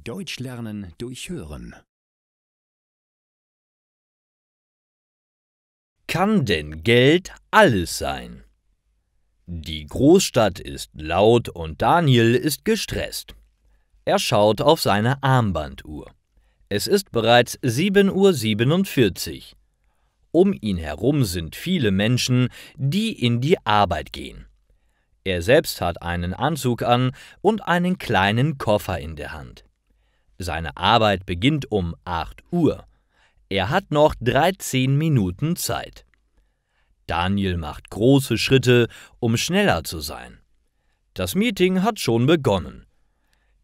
Deutsch lernen durch Hören. Kann denn Geld alles sein? Die Großstadt ist laut und Daniel ist gestresst. Er schaut auf seine Armbanduhr. Es ist bereits 7:47 Uhr. Um ihn herum sind viele Menschen, die in die Arbeit gehen. Er selbst hat einen Anzug an und einen kleinen Koffer in der Hand. Seine Arbeit beginnt um 8 Uhr. Er hat noch 13 Minuten Zeit. Daniel macht große Schritte, um schneller zu sein. Das Meeting hat schon begonnen.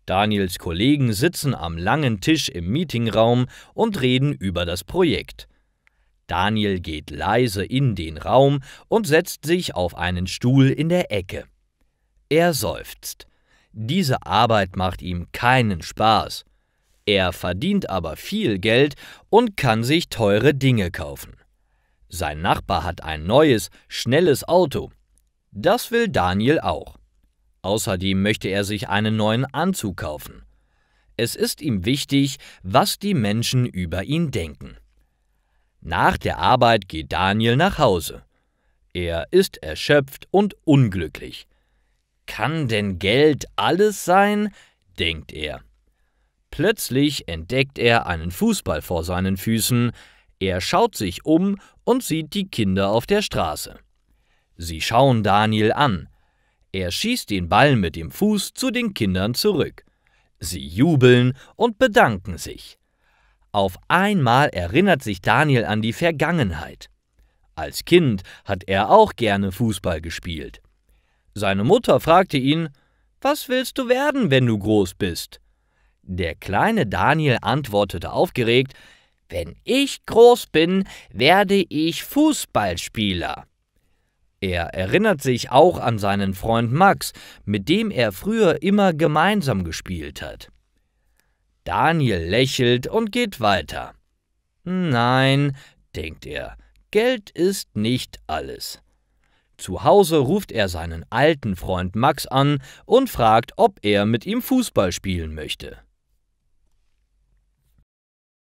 Daniels Kollegen sitzen am langen Tisch im Meetingraum und reden über das Projekt. Daniel geht leise in den Raum und setzt sich auf einen Stuhl in der Ecke. Er seufzt. Diese Arbeit macht ihm keinen Spaß. Er verdient aber viel Geld und kann sich teure Dinge kaufen. Sein Nachbar hat ein neues, schnelles Auto. Das will Daniel auch. Außerdem möchte er sich einen neuen Anzug kaufen. Es ist ihm wichtig, was die Menschen über ihn denken. Nach der Arbeit geht Daniel nach Hause. Er ist erschöpft und unglücklich. Kann denn Geld alles sein? Denkt er. Plötzlich entdeckt er einen Fußball vor seinen Füßen. Er schaut sich um und sieht die Kinder auf der Straße. Sie schauen Daniel an. Er schießt den Ball mit dem Fuß zu den Kindern zurück. Sie jubeln und bedanken sich. Auf einmal erinnert sich Daniel an die Vergangenheit. Als Kind hat er auch gerne Fußball gespielt. Seine Mutter fragte ihn: »Was willst du werden, wenn du groß bist?« Der kleine Daniel antwortete aufgeregt: »Wenn ich groß bin, werde ich Fußballspieler.« Er erinnert sich auch an seinen Freund Max, mit dem er früher immer gemeinsam gespielt hat. Daniel lächelt und geht weiter. Nein, denkt er, Geld ist nicht alles. Zu Hause ruft er seinen alten Freund Max an und fragt, ob er mit ihm Fußball spielen möchte.